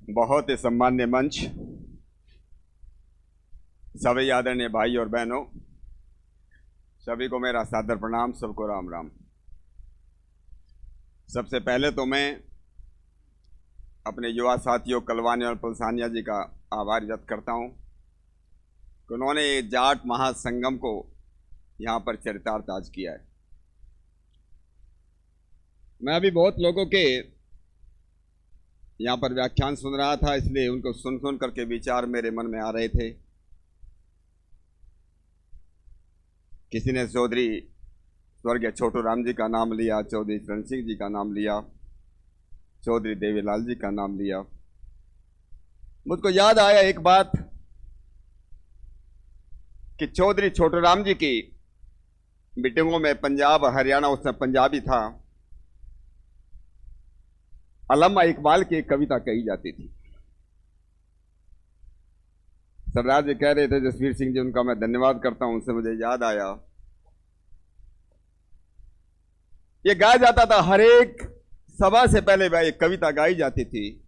बहुत ही सम्मान्य मंच, सभी आदरणीय भाई और बहनों, सभी को मेरा सादर प्रणाम, सबको राम राम। सबसे पहले तो मैं अपने युवा साथियों कलवानी और पलसानिया जी का आभार व्यक्त करता हूं कि उन्होंने जाट महासंगम को यहां पर चरितार्थ आज किया है। मैं अभी बहुत लोगों के यहाँ पर व्याख्यान सुन रहा था, इसलिए उनको सुन सुन करके विचार मेरे मन में आ रहे थे। किसी ने चौधरी स्वर्गीय छोटू राम जी का नाम लिया, चौधरी चरण सिंह जी का नाम लिया, चौधरी देवीलाल जी का नाम लिया। मुझको याद आया एक बात कि चौधरी छोटू राम जी की मीटिंगों में पंजाब हरियाणा, उसमें पंजाबी था, अल्लामा इकबाल की एक कविता कही जाती थी। सरदार जी कह रहे थे, जसवीर सिंह जी, उनका मैं धन्यवाद करता हूं, उनसे मुझे याद आया, ये गाया जाता था हर एक सभा से पहले वह एक कविता गाई जाती थी,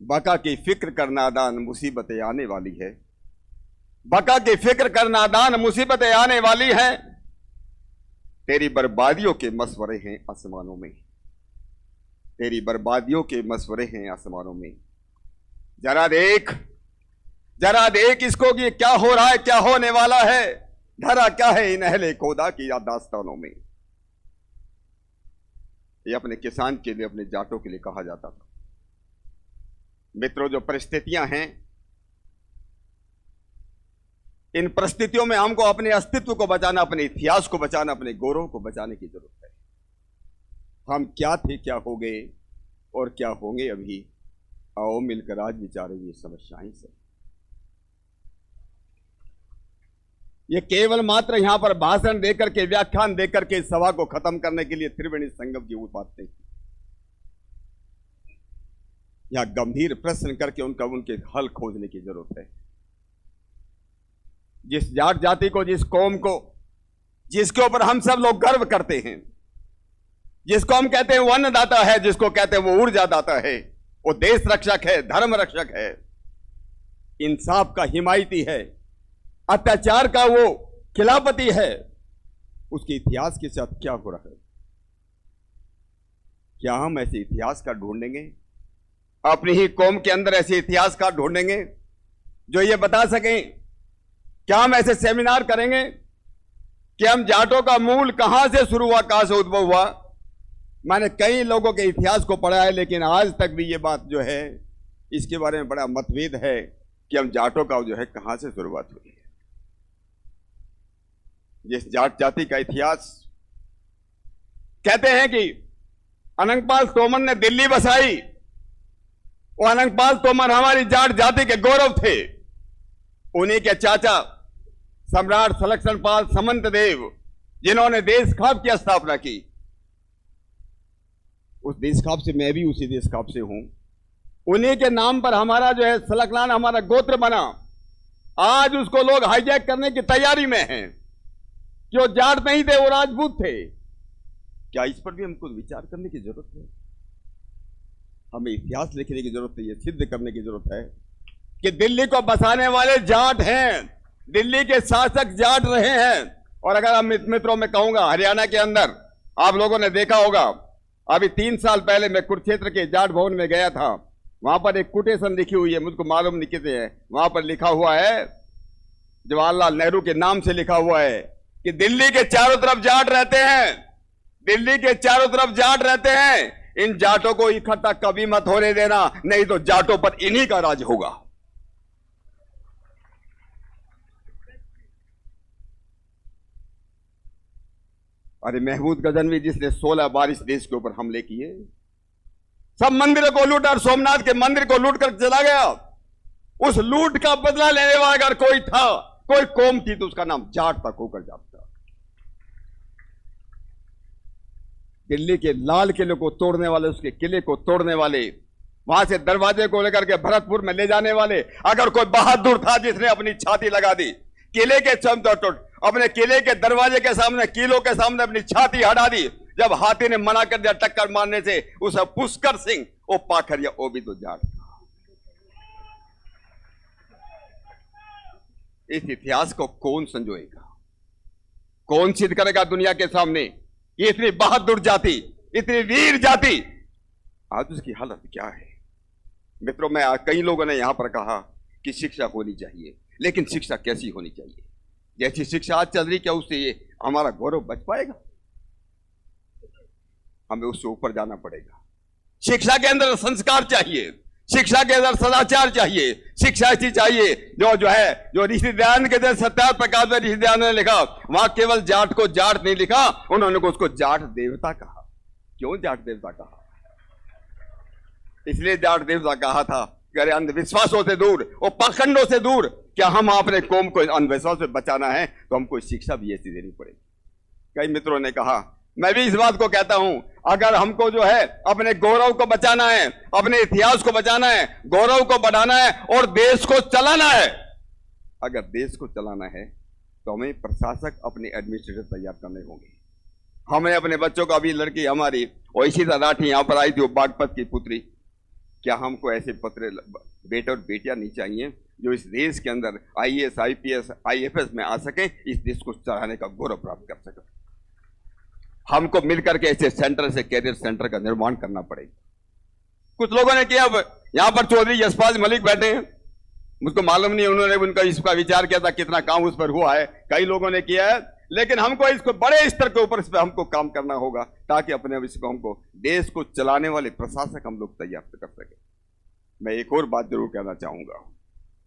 बका की फिक्र कर नादान मुसीबतें आने वाली है, बका की फिक्र कर नादान मुसीबतें आने वाली है, तेरी बर्बादियों के मशवरे हैं आसमानों में, तेरी बर्बादियों के मशवरे हैं आसमानों में। जरा देख इसको कि क्या हो रहा है, क्या होने वाला है, धरा क्या है इन अहले खोदा की दास्तानों में। ये अपने किसान के लिए, अपने जाटों के लिए कहा जाता था। मित्रों, जो परिस्थितियां हैं, इन परिस्थितियों में हमको अपने अस्तित्व को बचाना, अपने इतिहास को बचाना, अपने गौरव को बचाने की जरूरत है। हम क्या थे, क्या हो गए और क्या होंगे अभी, आओ मिलकर आज विचारेंगे समस्याएं से। ये केवल मात्र यहां पर भाषण देकर के, व्याख्यान देकर के सभा को खत्म करने के लिए त्रिवेणी संगम की बात नहीं, यहां गंभीर प्रश्न करके उनके हल खोजने की जरूरत है। जिस जाट जाति को, जिस कौम को, जिसके ऊपर हम सब लोग गर्व करते हैं, जिसको हम कहते हैं वो अन्नदाता है, जिसको कहते हैं वो ऊर्जा दाता है, वो देश रक्षक है, धर्म रक्षक है, इंसाफ का हिमायती है, अत्याचार का वो खिलाफती है, उसके इतिहास के साथ क्या हो रहा है? क्या हम ऐसे इतिहास का ढूंढेंगे? अपनी ही कौम के अंदर ऐसे इतिहास का ढूंढेंगे जो ये बता सकें? क्या हम ऐसे सेमिनार करेंगे कि हम जाटों का मूल कहां से शुरू हुआ, कहां से उद्भव हुआ? मैंने कई लोगों के इतिहास को पढ़ा है, लेकिन आज तक भी ये बात जो है, इसके बारे में बड़ा मतभेद है कि हम जाटों का जो है कहां से शुरुआत हुई है। जिस जाट जाति का इतिहास, कहते हैं कि अनंगपाल तोमर ने दिल्ली बसाई, वो अनंगपाल तोमर हमारी जाट जाति के गौरव थे। उन्हीं के चाचा सम्राट सलक्षण पाल समंत देव, जिन्होंने देश खाप की स्थापना की, उस देश खाप से मैं भी उसी देश खाप से हूं। उन्हीं के नाम पर हमारा जो है सलकलान, हमारा गोत्र बना। आज उसको लोग हाईजैक करने की तैयारी में हैं कि वो जाट नहीं थे, वो राजपूत थे। क्या इस पर भी हमको विचार करने की जरूरत है? हमें इतिहास लिखने की जरूरत है, यह सिद्ध करने की जरूरत है कि दिल्ली को बसाने वाले जाट हैं, दिल्ली के शासक जाट रहे हैं। और अगर हम मित्रों में कहूंगा, हरियाणा के अंदर आप लोगों ने देखा होगा, अभी 3 साल पहले मैं कुरुक्षेत्र के जाट भवन में गया था, वहां पर एक कोटेशन लिखी हुई है, मुझको मालूम नहीं किसे है, वहां पर लिखा हुआ है, जवाहरलाल नेहरू के नाम से लिखा हुआ है कि दिल्ली के चारों तरफ जाट रहते हैं, दिल्ली के चारों तरफ जाट रहते हैं, इन जाटों को इकट्ठा कभी मत होने देना, नहीं तो जाटों पर इन्हीं का राज होगा। अरे महमूद गजनवी, जिसने 16 बार इस देश के ऊपर हमले किए, सब मंदिरों को लूटा और सोमनाथ के मंदिर को लूट कर चला गया। उस लूट का बदला लेने वाला अगर कोई था, कोई कौम थी, तो उसका नाम जाट तक होकर जाता। दिल्ली के लाल किले को तोड़ने वाले, उसके किले को तोड़ने वाले, वहां से दरवाजे को लेकर के भरतपुर में ले जाने वाले, अगर कोई बहादुर था जिसने अपनी छाती लगा दी, किले के अपने किले के दरवाजे के सामने, किलों के सामने अपनी छाती हटा दी, जब हाथी ने मना कर दिया टक्कर मारने से, उसे पुष्कर सिंह, वो पाखरिया, वो भी तो जाट था। इस इतिहास को कौन संजोएगा, कौन सिद्ध करेगा दुनिया के सामने? ये इतनी बहादुर जाति, इतनी वीर जाति, आज उसकी हालत क्या है? मित्रों, मैं कई लोगों ने यहां पर कहा कि शिक्षा होनी चाहिए, लेकिन शिक्षा कैसी होनी चाहिए? जैसी शिक्षा आज चल रही, क्या उससे ये हमारा गौरव बच पाएगा? हमें उससे ऊपर जाना पड़ेगा। शिक्षा के अंदर संस्कार चाहिए, शिक्षा के अंदर सदाचार चाहिए, शिक्षा ऐसी चाहिए जो ऋषि दयानंद के जैसे सत्याग्रह प्रकाश में ऋषि दयानंद ने लिखा, वहां केवल जाट को जाट नहीं लिखा, उन्होंने उसको जाट देवता कहा। क्यों जाट देवता कहा? इसलिए जाट देवता कहा था कि अरे अंधविश्वासों से दूर और पाखंडों से दूर, क्या हम अपने कौम को अंधविश्वास से बचाना है तो हमको शिक्षा भी ऐसी देनी पड़ेगी। कई मित्रों ने कहा, मैं भी इस बात को कहता हूं, अगर हमको अपने गौरव को बचाना है, अपने इतिहास को बचाना है, गौरव को बढ़ाना है और देश को चलाना है, अगर देश को चलाना है तो हमें प्रशासक, अपने एडमिनिस्ट्रेटर तैयार करने होंगे। हमें अपने बच्चों को, अभी लड़की हमारी वैसी राठी यहां पर आई थी, वो बागपत की पुत्री, क्या हमको ऐसे पत्र बेटे और बेटियां नहीं चाहिए जो इस देश के अंदर IAS, IPS, IFS में आ सके, इस देश को चलाने का गौरव प्राप्त कर सके? हमको मिलकर के ऐसे सेंटर से कैरियर सेंटर का निर्माण करना पड़ेगा। कुछ लोगों ने किया, यहां पर चौधरी यशपाल मलिक बैठे हैं, मुझको मालूम नहीं उन्होंने उनका इसका विचार किया था, कितना काम उस पर हुआ है, कई लोगों ने किया है, लेकिन हमको इसको बड़े स्तर के ऊपर इस पर हमको काम करना होगा, ताकि अपने इसको हमको देश को चलाने वाले प्रशासक हम लोग तैयार कर सके। मैं एक और बात जरूर कहना चाहूंगा,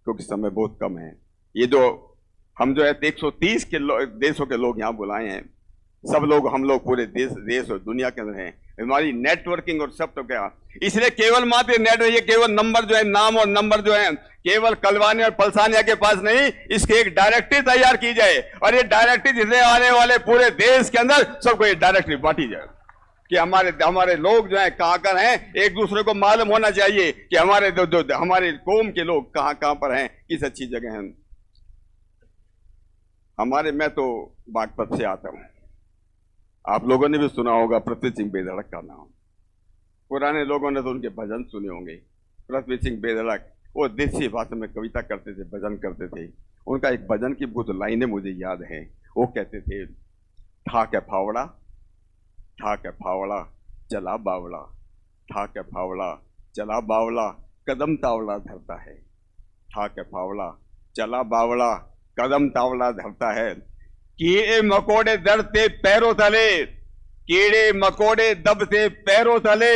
क्योंकि समय बहुत कम है। ये जो हम 130 के देशों के लोग यहाँ बुलाए हैं, सब लोग हम लोग पूरे देश और दुनिया के अंदर हैं, हमारी नेटवर्किंग और सब तो क्या, इसलिए केवल मात्र नेटवर्क, ये केवल नंबर नाम और नंबर केवल कलवाने और पलसानिया के पास नहीं, इसके एक डायरेक्टिव तैयार की जाए, और ये डायरेक्टिव जिसने आने वाले पूरे देश के अंदर सबको ये डायरेक्टिव बांटी जाए कि हमारे लोग कहां कर हैं, एक दूसरे को मालूम होना चाहिए कि हमारे कौम के लोग कहां पर हैं, किस अच्छी जगह हैं। मैं तो बागपत से आता हूं, आप लोगों ने भी सुना होगा पृथ्वी सिंह बेधड़क का नाम, पुराने लोगों ने तो उनके भजन सुने होंगे। पृथ्वी सिंह बेधड़क वो देसी भाषा में कविता करते थे, भजन करते थे। उनका एक भजन की बहुत लाइनें मुझे याद हैं। वो कहते थे, ठाक फावड़ा, ठाक फावड़ा चला बावड़ा, ठाक फावड़ा चला बावड़ा कदम तावड़ा धरता है, ठाक फावड़ा चला बावड़ा कदम तावड़ा धरता है। कीड़े मकोड़े दबते पैरों तले, कीड़े मकोड़े दबते पैरों तले,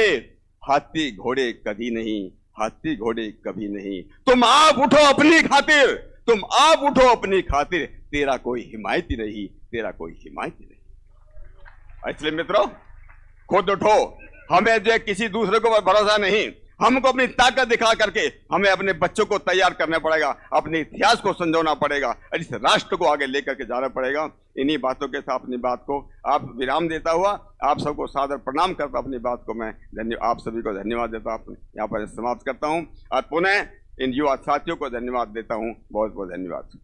हाथी घोड़े कभी नहीं, हाथी घोड़े कभी नहीं। तुम आप उठो अपनी खातिर, तुम आप उठो अपनी खातिर, तेरा कोई हिमायती नहीं, तेरा कोई हिमायती नहीं। इसलिए मित्रों, खुद उठो, हमें किसी दूसरे को भरोसा नहीं, हमको अपनी ताकत दिखा करके हमें अपने बच्चों को तैयार करना पड़ेगा, अपने इतिहास को संजोना पड़ेगा और इस राष्ट्र को आगे लेकर के जाना पड़ेगा। इन्हीं बातों के साथ अपनी बात को आप विराम देता हुआ आप सबको सादर प्रणाम करता, अपनी बात को मैं आप सभी को धन्यवाद देता यहाँ पर समाप्त करता हूँ और पुनः इन युवा साथियों को धन्यवाद देता हूँ। बहुत बहुत धन्यवाद।